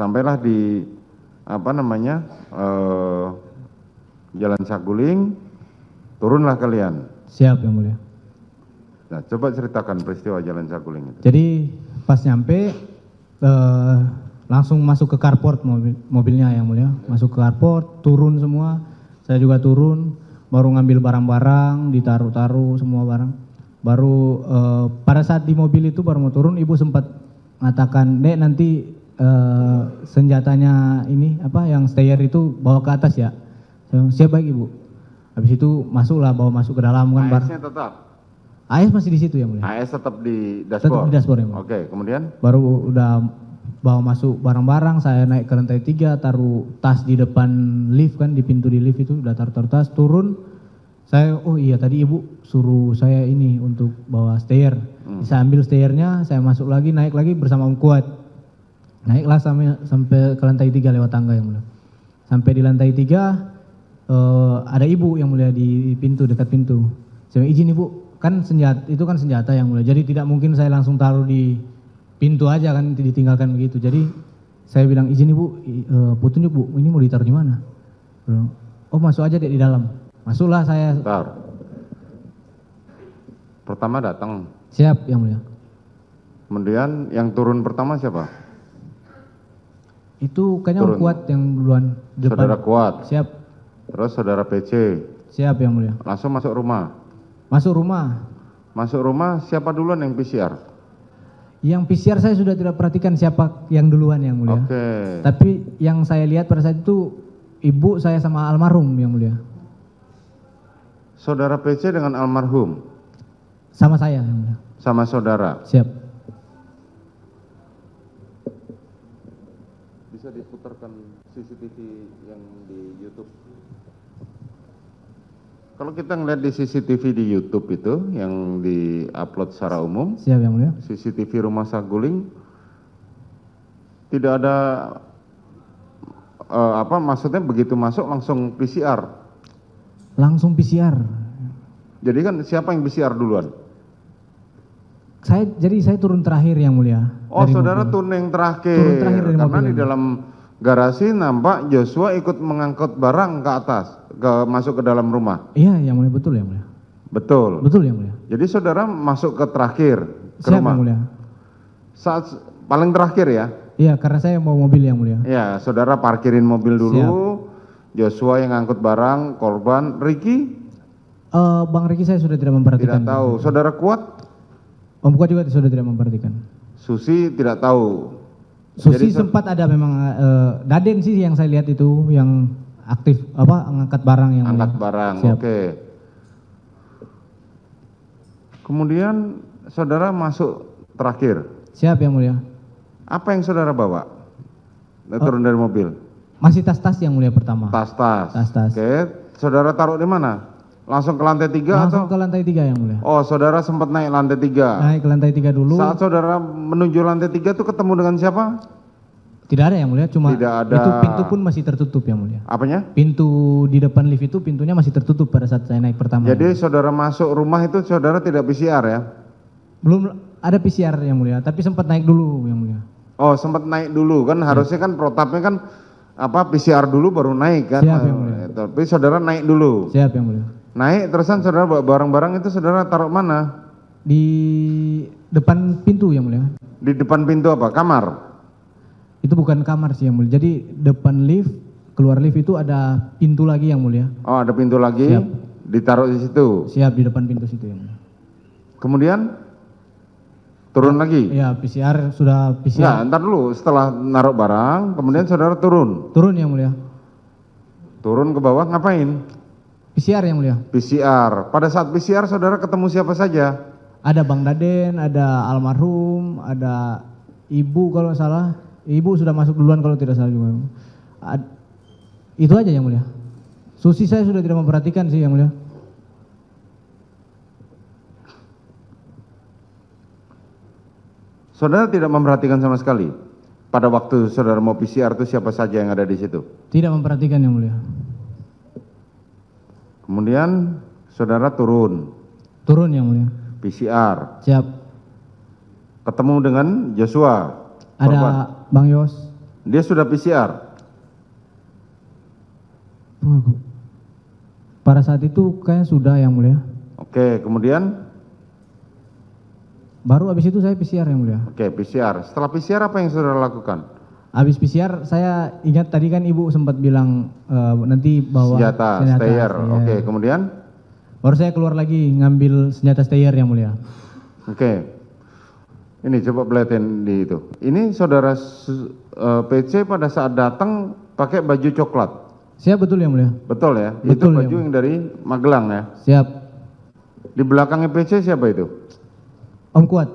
Sampailah di apa namanya Jalan Saguling, turunlah kalian. Siap yang mulia. Nah, coba ceritakan peristiwa Jalan Saguling itu. Jadi pas nyampe langsung masuk ke carport mobilnya yang mulia. Masuk ke carport, turun semua. Saya juga turun, baru ngambil barang-barang, ditaruh-taruh semua barang. Baru pada saat di mobil itu baru mau turun, ibu sempat mengatakan, "Dek, nanti senjatanya ini apa yang stayer itu bawa ke atas ya." Siap baik ibu. Habis itu masuklah, bawa masuk ke dalam kan. AS-nya tetap? AS masih di situ yang mulia. AS tetap di dashboard? Tetap di dashboard yang mulia. Oke, kemudian? Baru udah bawa masuk barang-barang, saya naik ke lantai 3, taruh tas di depan lift kan, di pintu di lift itu, udah taruh tas, turun. Saya, oh iya tadi ibu suruh saya ini untuk bawa stair. Saya ambil stairnya, saya masuk lagi, naik lagi bersama Om Kuat. Naiklah sampai ke lantai 3 lewat tangga yang mulia. Sampai di lantai 3, ada ibu yang mulia di pintu, dekat pintu. Saya izin ibu, kan senjata itu kan senjata yang mulia, jadi tidak mungkin saya langsung taruh di pintu aja kan, ditinggalkan begitu. Jadi saya bilang, izin ibu, petunjuk bu, ini mau ditaruh di mana? Oh masuk aja deh di dalam. Masuklah saya. Bentar. Pertama datang. Siap yang mulia. Kemudian yang turun pertama siapa? Itu kayaknya Om Kuat yang duluan depan. Saudara Kuat. Siap. Terus saudara PC. Siap yang mulia. Langsung masuk rumah. Masuk rumah. Masuk rumah siapa duluan yang PCR? Yang PCR saya sudah tidak perhatikan siapa yang duluan yang mulia. Oke. Tapi yang saya lihat pada saat itu ibu saya sama almarhum yang mulia. Saudara PC dengan almarhum? Sama saya yang mulia. Sama saudara? Siap. Bisa diputarkan CCTV yang di YouTube. Kalau kita ngeliat di CCTV di YouTube itu yang di-upload secara umum, Siap yang mulia. CCTV Rumah Saguling tidak ada maksudnya begitu masuk langsung PCR. Langsung PCR. Jadi kan siapa yang PCR duluan? Jadi saya turun terakhir yang mulia. Oh, dari saudara mobil. turun yang terakhir. Turun terakhir dari karena mobil di yang dalam garasi nampak Joshua ikut mengangkut barang ke atas, masuk ke dalam rumah. Iya yang mulia, betul yang mulia. Betul. Betul yang mulia. Jadi saudara masuk ke terakhir ke Siap rumah. yang mulia. Saat paling terakhir ya? Iya karena saya mau mobil yang mulia. Ya, saudara parkirin mobil dulu. Joshua yang angkut barang, korban. Ricky? Bang Ricky saya sudah tidak memperhatikan. Tidak tahu. Saudara Kuat? Om Kuat juga sudah tidak memperhatikan. Susi tidak tahu. Susi Jadi, sempat ada memang Daden sih yang saya lihat itu yang aktif angkat barang yang angkat mulia. barang. Siap. Oke. Kemudian saudara masuk terakhir. Siap yang mulia. Apa yang saudara bawa? Turun dari mobil. Masih tas-tas yang mulia pertama. Tas-tas. Tas-tas. Oke. Saudara taruh di mana? Langsung ke lantai 3 Langsung atau? ke lantai 3 yang mulia. Oh, saudara sempat naik lantai 3. Naik ke lantai 3 dulu. Saat saudara menuju lantai 3 itu ketemu dengan siapa? Tidak ada yang mulia, cuma Tidak ada. itu pintu pun masih tertutup yang mulia. Apanya? Pintu di depan lift itu pintunya masih tertutup pada saat saya naik pertama. Jadi saudara masuk rumah itu saudara tidak PCR ya? Belum ada PCR yang mulia, tapi sempat naik dulu yang mulia. Oh, sempat naik dulu kan, harusnya kan protapnya kan PCR dulu baru naik kan. Siap yang mulia. Tapi saudara naik dulu. Siap yang mulia. Naik terusan saudara bawa barang-barang itu saudara taruh mana? Di depan pintu yang mulia. Di depan pintu apa? Kamar? Itu bukan kamar sih yang mulia. Jadi depan lift, keluar lift itu ada pintu lagi yang mulia. Oh, ada pintu lagi. Siap. Ditaruh di situ. Siap di depan pintu situ yang mulia. Kemudian turun lagi? Iya, PCR sudah Enggak, PCR. ntar dulu setelah naruh barang, kemudian saudara turun. Turun yang mulia. Turun ke bawah ngapain? PCR yang mulia. PCR. Pada saat PCR saudara ketemu siapa saja? Ada Bang Daden, ada almarhum, ada ibu kalau salah. Ibu sudah masuk duluan kalau tidak salah juga. Itu aja yang mulia. Susi saya sudah tidak memperhatikan sih yang mulia. Saudara tidak memperhatikan sama sekali. Pada waktu saudara mau PCR itu siapa saja yang ada di situ? Tidak memperhatikan yang mulia. Kemudian saudara turun. Turun yang mulia. PCR. Siap. Ketemu dengan Joshua. Ada korban. Bang Yos. Dia sudah PCR. Pada saat itu kayaknya sudah yang mulia. Oke, kemudian? Baru habis itu saya PCR yang mulia. Oke, PCR. Setelah PCR apa yang saudara lakukan? Habis PCR saya ingat tadi kan ibu sempat bilang nanti bawa Senjata, stayer. Iya. Oke, kemudian? Baru saya keluar lagi ngambil senjata stayer yang mulia. Oke. Ini coba perhatiin di itu. Ini saudara PC pada saat datang pakai baju coklat. Siap, betul yang mulia. Betul ya? Betul, itu baju ya. yang dari Magelang ya? Siap. Di belakangnya PC siapa itu? Om Kuat.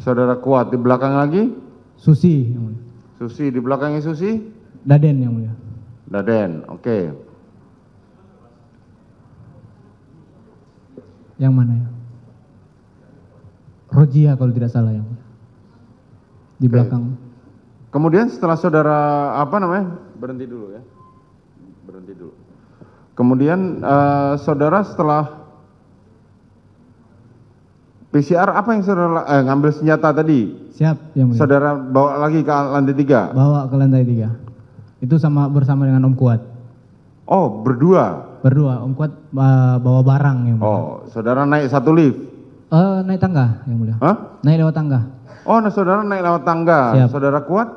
Saudara Kuat. Di belakang lagi? Susi yang mulia. Susi. Di belakangnya Susi? Daden yang mulia. Daden. Oke. Yang mana ya? Rojia kalau tidak salah yang mulia. Di Oke. belakang. Kemudian setelah saudara berhenti dulu ya. Berhenti dulu. Kemudian saudara setelah PCR apa yang saudara ngambil senjata tadi? Siap yang mulia. Saudara bawa lagi ke lantai 3? Bawa ke lantai 3. Itu bersama dengan Om Kuat. Oh, berdua? Berdua. Om Kuat bawa barang yang mulia. Oh, saudara naik satu lift? Naik tangga yang mulia. Hah? Naik lewat tangga. Oh, nah saudara naik lewat tangga. Siap. Saudara Kuat?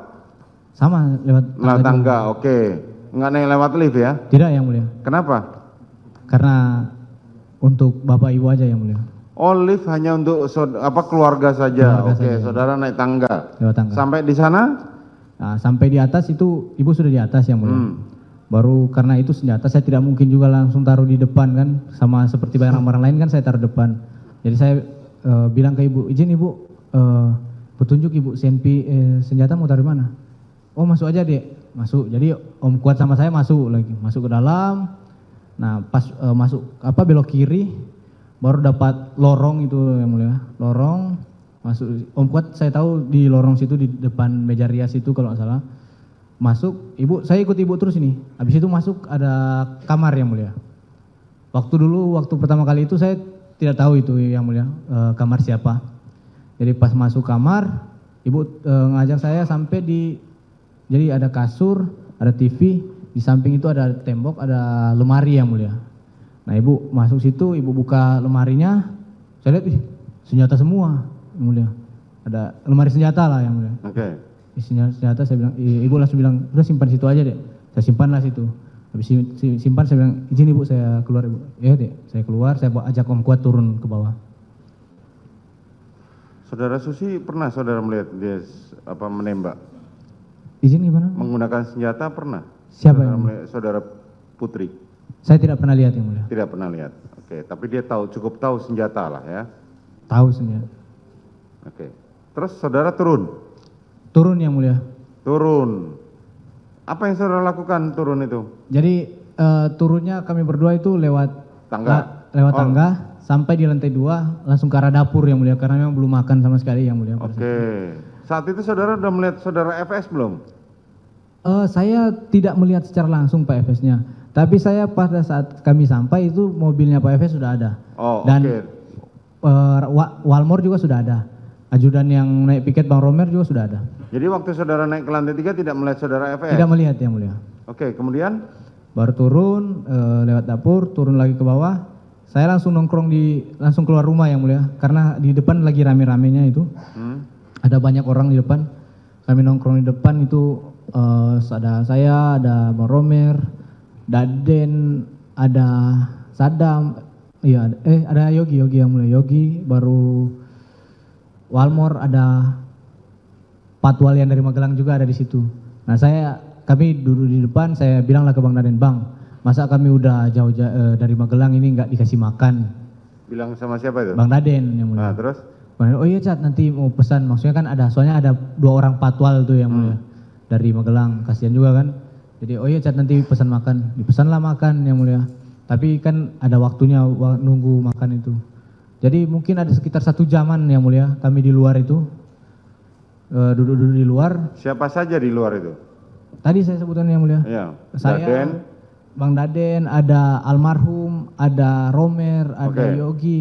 Sama lewat Lewat tangga, juga. oke. Nggak naik lewat lift ya? Tidak yang mulia. Kenapa? Karena untuk bapak ibu aja yang mulia. Oh, lift hanya untuk keluarga saja. Keluarga Oke, saja. saudara naik tangga. Lewat tangga. Sampai di sana? Nah, sampai di atas itu ibu sudah di atas yang mulia. Hmm. Baru karena itu senjata saya tidak mungkin juga langsung taruh di depan kan, sama seperti barang-barang lain kan saya taruh depan. Jadi saya bilang ke ibu, izin ibu, petunjuk ibu, senjata mau taruh di mana? Oh masuk aja dek, masuk. Jadi Om Kuat sama saya masuk lagi, masuk ke dalam. Nah pas masuk belok kiri, baru dapat lorong itu yang mulia, lorong masuk. Om Kuat saya tahu di lorong situ di depan meja rias itu kalau nggak salah. Masuk, ibu, saya ikut ibu terus ini. Habis itu masuk ada kamar yang mulia. Waktu pertama kali itu saya tidak tahu itu yang mulia kamar siapa. Jadi pas masuk kamar, ibu ngajak saya sampai jadi ada kasur, ada TV, di samping itu ada tembok, ada lemari yang mulia. Nah ibu masuk situ, ibu buka lemarinya, saya lihat senjata semua yang mulia. Ada lemari senjata lah yang mulia. Oke. Isinya senjata, saya bilang, ibu langsung bilang, udah simpan situ aja deh. Saya simpanlah situ. Habis simpan saya bilang, izin ibu saya keluar ibu. Ya deh, saya keluar, saya ajak Om Kuat turun ke bawah. Saudara Susi pernah saudara melihat dia menembak? Izin gimana? Menggunakan senjata pernah? Siapa saudara yang melihat, saudara Putri? Saya tidak pernah lihat yang mulia. Tidak pernah lihat. Oke, tapi dia cukup tahu senjata lah ya. Tahu senjata. Oke. Terus saudara turun? Turun yang mulia. Turun. Apa yang saudara lakukan turun itu? Jadi turunnya kami berdua itu lewat Tangga? lewat tangga sampai di lantai 2 langsung ke arah dapur yang mulia karena memang belum makan sama sekali yang mulia. Oke. Saat itu saudara sudah melihat saudara FS belum? Saya tidak melihat secara langsung Pak FS-nya. Tapi saya pada saat kami sampai itu mobilnya Pak FS sudah ada. Oh, dan oke. Walmor juga sudah ada. Ajudan yang naik piket Bang Romer juga sudah ada. Jadi waktu saudara naik ke lantai 3 tidak melihat saudara FS? Tidak melihat yang mulia. Oke, kemudian? Baru turun lewat dapur, turun lagi ke bawah. Saya langsung langsung keluar rumah yang mulia. Karena di depan lagi rame-ramenya itu. Ada banyak orang di depan. Kami nongkrong di depan itu ada saya, ada Bang Romer, Daden, ada Sadam, iya, ada Yogi yang mulia. Yogi, baru Walmor, ada Patwal yang dari Magelang juga ada di situ. Nah kami duduk di depan, saya bilanglah ke Bang Daden, Bang, masa kami udah jauh dari Magelang ini nggak dikasih makan? Bilang sama siapa itu? Bang Daden yang mulia. Nah, terus? Bang Daden, oh iya Cat, nanti mau pesan, maksudnya kan soalnya ada 2 orang Patwal tuh yang mulia dari Magelang, kasihan juga kan. Jadi oh iya Cat, nanti pesan makan. Dipesanlah makan yang mulia. Tapi kan ada waktunya nunggu makan itu. Jadi mungkin ada sekitar 1 jaman yang mulia kami di luar itu. Duduk-duduk di luar. Siapa saja di luar itu? Tadi saya sebutkan yang mulia. Iya. Saya, Daden. Bang Daden, ada almarhum, ada Romer, ada Oke. Yogi,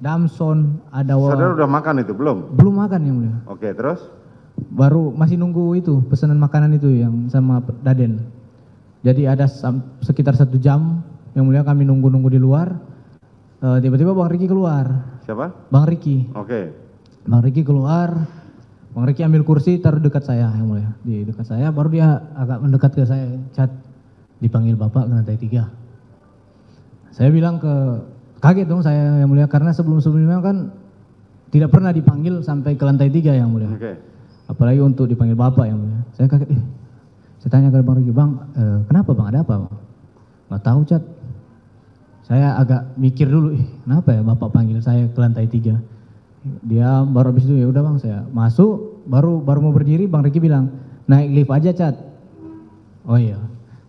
Damson, ada Saudara udah makan itu belum? belum makan yang mulia. Oke, terus? Baru masih nunggu itu pesanan makanan itu yang sama Daden. Jadi ada sekitar 1 jam yang mulia kami nunggu di luar. Tiba-tiba Bang Riki keluar. Siapa? Bang Riki. Oke. Bang Riki keluar. Bang Riki ambil kursi taruh dekat saya yang mulia. Di dekat saya baru dia agak mendekat ke saya. Cat, dipanggil Bapak ke lantai 3. Saya bilang kaget dong saya yang mulia karena sebelum-sebelumnya kan tidak pernah dipanggil sampai ke lantai 3 yang mulia. Oke. Apalagi untuk dipanggil Bapak yang mulia. Saya kaget, saya tanya ke Bang Riki, Bang, kenapa Bang, ada apa Bang? Nggak tahu Cat. Saya agak mikir dulu, kenapa ya Bapak panggil saya ke lantai 3. Dia baru habis itu, ya udah Bang, saya masuk, baru mau berdiri, Bang Riki bilang, naik lift aja Cat. Oh iya,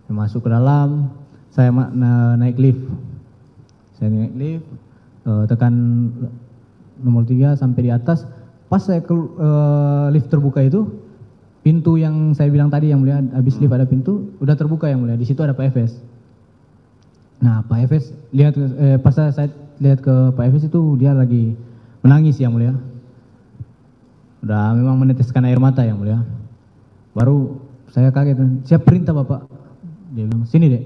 saya masuk ke dalam, saya naik lift. Saya naik lift, tekan nomor 3 sampai di atas. Pas saya lift terbuka itu, pintu yang saya bilang tadi yang mulia, habis lift ada pintu, udah terbuka yang mulia. Di situ ada Pak Efes. Nah, Pak Efes lihat pas saya lihat ke Pak Efes itu dia lagi menangis yang mulia. Udah memang meneteskan air mata yang mulia. Baru saya kaget, siap perintah Bapak. Dia bilang, sini Dek.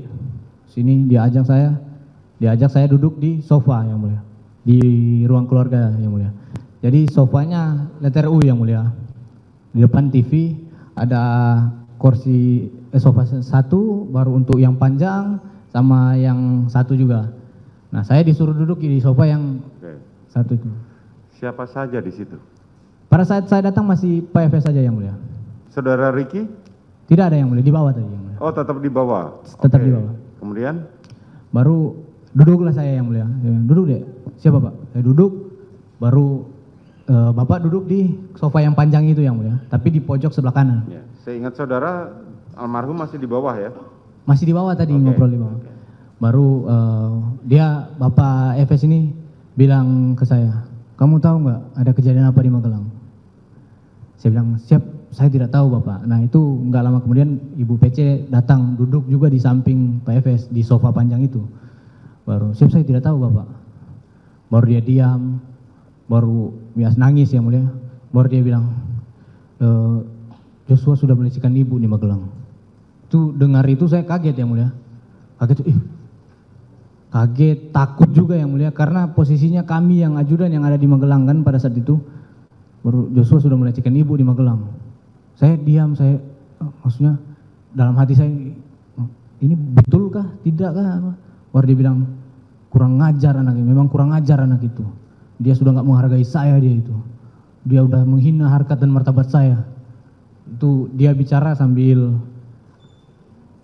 Sini dia ajak saya duduk di sofa yang mulia. Di ruang keluarga yang mulia. Jadi sofanya letter U yang mulia. Di depan TV ada kursi sofa 1 baru untuk yang panjang sama yang 1 juga. Nah, saya disuruh duduk di sofa yang 1 itu. Siapa saja di situ? Pada saat saya datang masih Pak Efes saja yang mulia. Saudara Riki? Tidak ada yang mulia, di bawah tadi yang mulia. Oh, tetap di bawah. Tetap Oke. di bawah. Kemudian? Baru duduklah saya yang mulia. Duduk Dek. Siapa Pak? Saya duduk, baru Bapak duduk di sofa yang panjang itu yang mulia, tapi di pojok sebelah kanan. Ya. Saya ingat saudara almarhum masih di bawah ya? Masih di bawah tadi Oke. ngobrol di bawah. Baru dia Bapak Efes ini bilang ke saya, kamu tahu nggak ada kejadian apa di Magelang? Saya bilang, siap, saya tidak tahu Bapak. Nah itu nggak lama kemudian Ibu PC datang duduk juga di samping Pak Efes di sofa panjang itu. Baru, siap, saya tidak tahu Bapak. Baru dia diam, baru bias nangis yang mulia. Baru dia bilang, Joshua sudah melecehkan ibu di Magelang. Itu dengar itu saya kaget yang mulia. Kaget, takut juga yang mulia karena posisinya kami yang ajudan yang ada di Magelang kan pada saat itu. Baru Joshua sudah melecehkan ibu di Magelang. Saya diam, maksudnya dalam hati saya, ini betulkah, tidakkah? Baru dia bilang, kurang ngajar anak ini, memang kurang ngajar anak itu. Dia sudah nggak menghargai saya dia itu. Dia udah menghina harkat dan martabat saya. Itu dia bicara sambil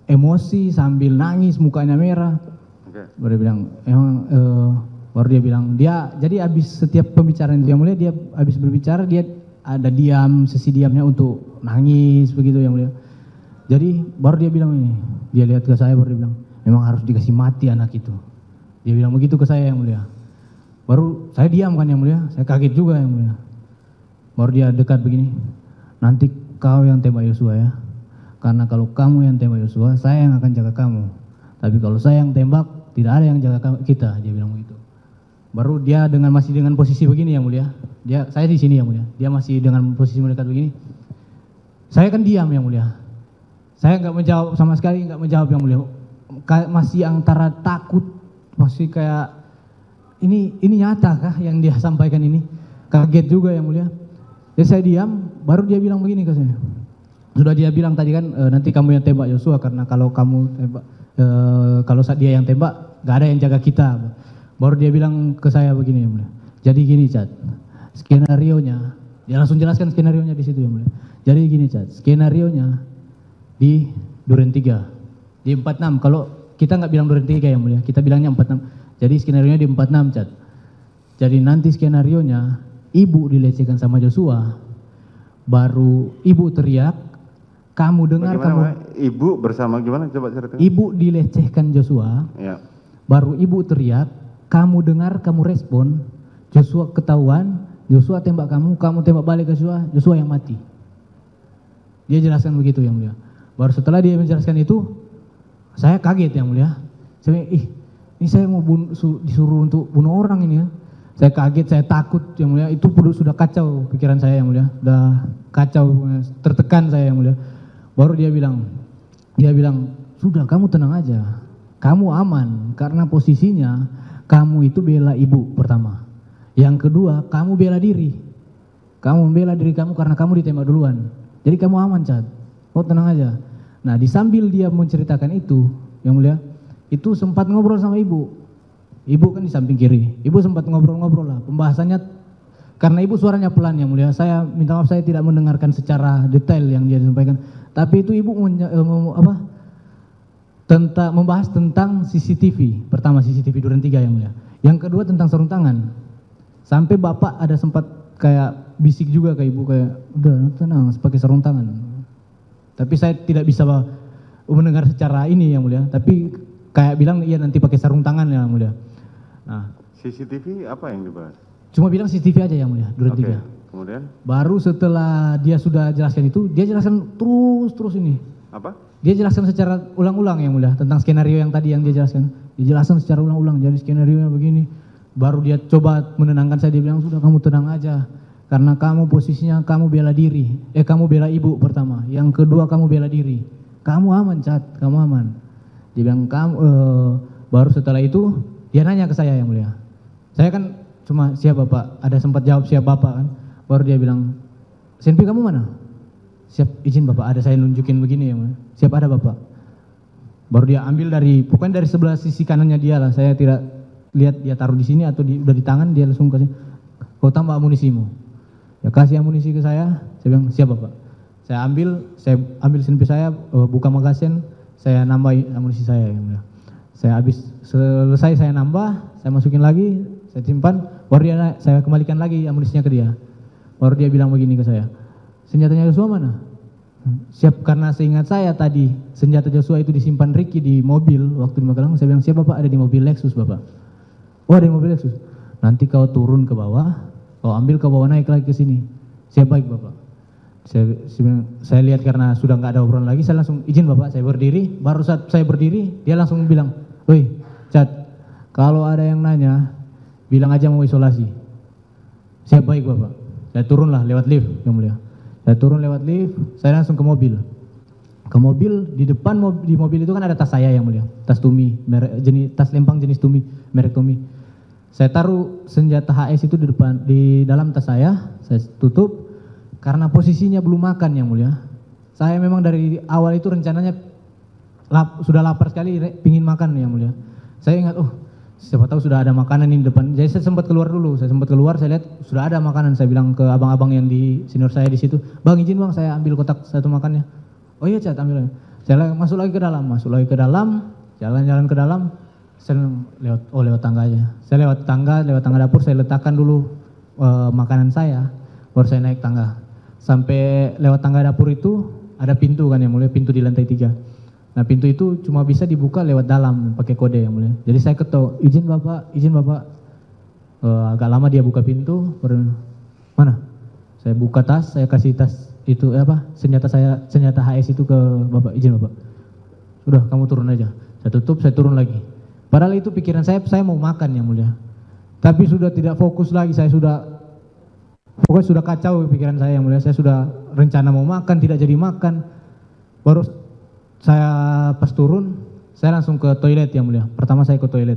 emosi, sambil nangis, mukanya merah. Oke. Baru dia bilang, baru dia bilang, jadi habis setiap pembicaraan yang mulia, dia habis berbicara, dia ada diam, sesi diamnya untuk nangis, begitu yang mulia. Jadi baru dia bilang ini, dia lihat ke saya, baru dia bilang, memang harus dikasih mati anak itu. Dia bilang begitu ke saya yang mulia. Baru saya diam kan yang mulia, saya kaget juga yang mulia. Baru dia dekat begini, nanti kau yang tembak Yosua ya. Karena kalau kamu yang tembak Yosua, saya yang akan jaga kamu. Tapi kalau saya yang tembak, tidak ada yang jaga kita, dia bilang begitu. Baru dia masih dengan posisi begini yang mulia. Saya di sini yang mulia. Dia masih dengan posisi mendekat begini. Saya kan diam yang mulia. Saya nggak menjawab sama sekali, nggak menjawab yang mulia. Masih antara takut, masih kayak ini nyata kah yang dia sampaikan ini? Kaget juga yang mulia. Jadi saya diam, baru dia bilang begini ke saya. Sudah dia bilang tadi kan nanti kamu yang tembak Yosua karena kalau kamu tembak kalau dia yang tembak nggak ada yang jaga kita. Baru dia bilang ke saya begini yang mulia. Jadi gini Cat, skenarionya dia langsung jelaskan skenarionya di situ yang mulia. Jadi gini Cat, skenarionya di Duren 3 di 46. Kalau kita nggak bilang Duren 3 yang mulia, kita bilangnya 46. Jadi skenarionya di 46 Cat. Jadi nanti skenarionya ibu dilecehkan sama Joshua, baru ibu teriak, kamu dengar Bagaimana, ibu bersama gimana? Coba ceritakan. Ibu dilecehkan Joshua, Ya. baru ibu teriak, kamu dengar, kamu respon, Joshua ketahuan, Joshua tembak kamu tembak balik ke Joshua yang mati. Dia jelaskan begitu yang mulia. Baru setelah dia menjelaskan itu, saya kaget yang mulia. Saya ini saya mau disuruh untuk bunuh orang ini ya. Saya kaget, saya takut yang mulia. Itu sudah kacau pikiran saya yang mulia. Udah kacau, tertekan saya yang mulia. Baru dia bilang, sudah kamu tenang aja. Kamu aman karena posisinya kamu itu bela ibu pertama. Yang kedua, kamu bela diri. Kamu membela diri kamu karena kamu ditembak duluan. Jadi kamu aman, Cat. Oh, tenang aja. Nah, di sambil dia menceritakan itu, yang mulia, itu sempat ngobrol sama ibu. Ibu kan di samping kiri. Ibu sempat ngobrol-ngobrol lah. Pembahasannya karena ibu suaranya pelan yang mulia. Saya minta maaf, saya tidak mendengarkan secara detail yang dia sampaikan. Tapi itu ibu membahas tentang CCTV. Pertama CCTV Duren 3 yang mulia. Yang kedua tentang sarung tangan. Sampai bapak ada sempat kayak bisik juga ke ibu kayak, udah tenang, pakai sarung tangan. Tapi saya tidak bisa mendengar secara ini yang mulia. Tapi kayak bilang iya nanti pakai sarung tangan yang mulia. Nah, CCTV apa yang dibahas? cuma bilang CCTV aja yang mulia, Duren 3. Kemudian? Baru setelah dia sudah jelaskan itu, dia jelaskan terus ini. Apa? Dia jelaskan secara ulang-ulang yang mulia tentang skenario yang tadi yang dia jelaskan. Dia jelaskan secara ulang-ulang, jadi skenario-nya begini. Baru dia coba menenangkan saya, dia bilang sudah kamu tenang aja. Karena kamu posisinya kamu bela diri. Kamu bela ibu pertama. Yang kedua kamu bela diri. Kamu aman, Cat, kamu aman. Dia bilang baru setelah itu dia nanya ke saya yang mulia. Saya kan cuma siap Bapak, ada sempat jawab siap Bapak kan. Baru dia bilang, "Senpi kamu mana?" "Siap, izin Bapak, ada saya nunjukin begini yang mulia." "Siap, ada Bapak." Baru dia ambil pokoknya dari sebelah sisi kanannya dia lah. Saya tidak lihat dia taruh di sini atau udah di tangan, dia langsung kasih, "Kau tambah amunisimu." Ya kasih amunisi ke saya bilang, "Siap Bapak." Saya ambil senpi saya, buka magasin, saya nambah amunisi saya yang mulia. Selesai saya nambah, saya masukin lagi, saya simpan, baru saya kembalikan lagi amunisinya ke dia. Baru dia bilang begini ke saya, "Senjatanya Joshua mana?" "Siap," karena seingat saya tadi senjata Joshua itu disimpan Ricky di mobil waktu di Magelang. Saya bilang, "Siap Bapak, ada di mobil Lexus Bapak." "Oh, ada di mobil Lexus. Nanti kau turun ke bawah, kau ambil ke bawah, naik lagi ke sini." "Siap, baik Bapak." Saya lihat karena sudah nggak ada obrolan lagi, saya langsung, "Izin Bapak," saya berdiri. Baru saat saya berdiri, dia langsung bilang, "Woi, Cat, kalau ada yang nanya, bilang aja mau isolasi." "Siap, baik Bapak." Saya turunlah lewat lift yang mulia. Saya turun lewat lift, saya langsung ke mobil. Ke mobil, di depan di mobil itu kan ada tas saya yang mulia, tas Tumi, tas lempang jenis Tumi, merek Tumi. Saya taruh senjata HS itu di dalam tas saya tutup. Karena posisinya belum makan yang mulia. Saya memang dari awal itu rencananya sudah lapar sekali, pingin makan yang mulia. Saya ingat, siapa tahu sudah ada makanan di depan. Jadi saya sempat keluar dulu. Saya lihat sudah ada makanan. Saya bilang ke abang-abang yang di senior saya di situ, "Bang, izin Bang, saya ambil kotak satu makannya." "Oh iya, Cat, ambil." Saya masuk lagi ke dalam, jalan-jalan ke dalam. Saya lewat tangga aja. Saya lewat tangga dapur, saya letakkan dulu makanan saya, baru saya naik tangga. Sampai lewat tangga dapur itu ada pintu kan yang mulia, pintu di lantai 3. Nah, pintu itu cuma bisa dibuka lewat dalam pakai kode yang mulia. Jadi saya ketok, izin Bapak." Agak lama dia buka pintu, "Mana?" Saya buka tas, saya kasih tas itu senjata HS itu ke Bapak, "Izin Bapak." "Sudah, kamu turun aja." Saya tutup, saya turun lagi. Padahal itu pikiran saya mau makan yang mulia. Tapi sudah tidak fokus lagi, pokoknya sudah kacau pikiran saya yang mulia. Saya sudah rencana mau makan, tidak jadi makan. Baru saya pas turun, saya langsung ke toilet yang mulia. Pertama saya ke toilet.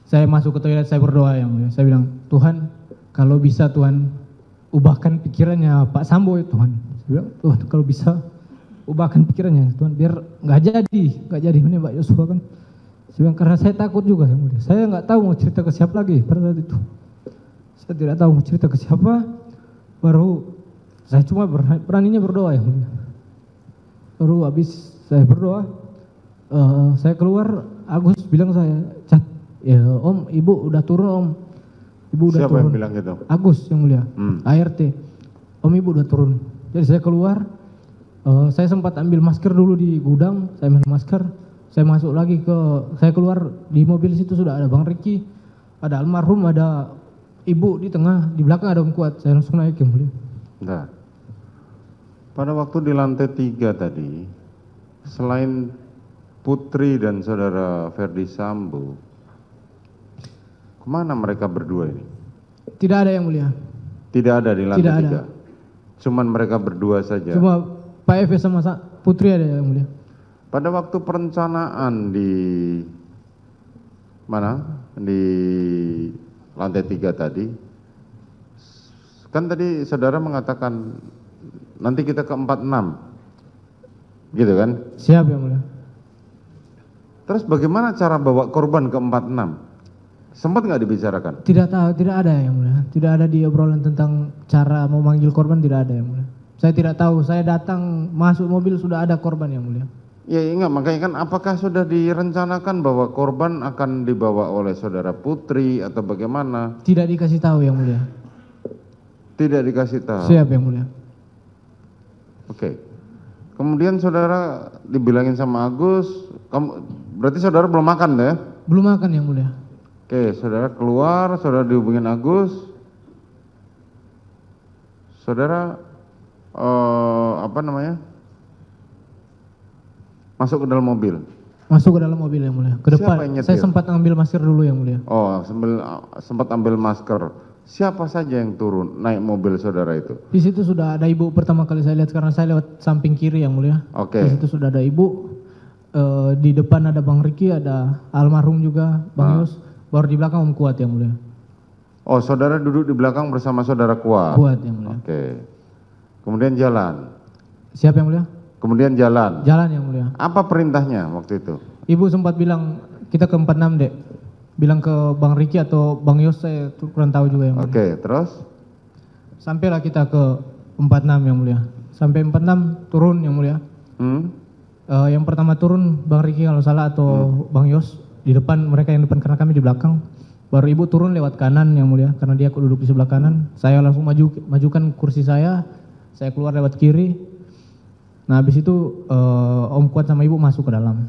Saya masuk ke toilet, saya berdoa yang mulia. Saya bilang, "Tuhan, kalau bisa Tuhan, ubahkan pikirannya Pak Sambo ya Tuhan." Saya bilang, "Tuhan, kalau bisa ubahkan pikirannya Tuhan, biar nggak jadi menembak Joshua kan." Saya bilang, karena saya takut juga yang mulia. Saya nggak tahu mau cerita ke siapa lagi pada saat itu. Saya tidak tahu mau cerita ke siapa. Baru saya cuma beraninya berdoa yang mulia. Baru habis saya berdoa, saya keluar, Agus bilang saya, "Cat, ya Om, Ibu udah turun Om." "Ibu udah Siapa turun." yang bilang gitu? Agus yang mulia, ART. "Om, Ibu udah turun." Jadi saya keluar, saya sempat ambil masker dulu di gudang, saya ambil masker, saya keluar di mobil situ sudah ada Bang Ricky, ada almarhum, ada Ibu di tengah, di belakang ada Om Kuat. Saya langsung naik yang mulia. Nah, pada waktu di lantai 3 tadi, selain Putri dan saudara Ferdi Sambo, Kemana mereka berdua ini? Tidak ada yang mulia. Tidak ada di lantai Tidak ada. 3. Cuman mereka berdua saja. Cuma Pak F sama Putri ada yang mulia. Pada waktu perencanaan di mana? Di lantai 3 tadi. Kan tadi saudara mengatakan nanti kita ke 46. Gitu kan? Siap yang mulia. Terus bagaimana cara bawa korban ke 46? Sempat nggak dibicarakan? Tidak tahu, tidak ada yang mulia. Tidak ada di obrolan tentang cara memanggil korban, tidak ada yang mulia. Saya tidak tahu, saya datang masuk mobil sudah ada korban yang mulia. Ya ingat, makanya kan apakah sudah direncanakan bahwa korban akan dibawa oleh saudara Putri atau bagaimana? Tidak dikasih tahu yang mulia. Tidak dikasih tahu. Siap yang mulia. Oke. Kemudian saudara dibilangin sama Agus, berarti saudara belum makan ya? Belum makan yang mulia. Oke, saudara keluar, saudara dihubungin Agus. Saudara masuk ke dalam mobil. Masuk ke dalam mobil yang mulia. Ke Siapa depan. yang nyetir? Saya sempat ambil masker dulu yang mulia. Oh, sempat ambil masker. Siapa saja yang turun naik mobil saudara itu? Di situ sudah ada ibu pertama kali saya lihat karena saya lewat samping kiri yang mulia. Oke. Di situ sudah ada ibu. Di depan ada Bang Riki, ada almarhum juga, Bang Yus. Baru di belakang Om Kuat yang mulia. Oh, saudara duduk di belakang bersama saudara Kuat. Kuat yang mulia. Oke. Kemudian jalan. Siap yang mulia? Kemudian jalan. Jalan yang mulia. Apa perintahnya waktu itu? Ibu sempat bilang kita ke 46 dek. Bilang ke Bang Riki atau Bang Yos, saya kurang tahu juga yang mulia. Oke, terus? Sampailah kita ke 46 yang mulia. Sampai 46 turun yang mulia. Yang pertama turun Bang Riki kalau salah atau Bang Yos di depan, mereka yang depan karena kami di belakang. Baru ibu turun lewat kanan yang mulia karena dia duduk di sebelah kanan. Saya langsung majukan kursi saya keluar lewat kiri. Nah habis itu Om Kuat sama ibu masuk ke dalam.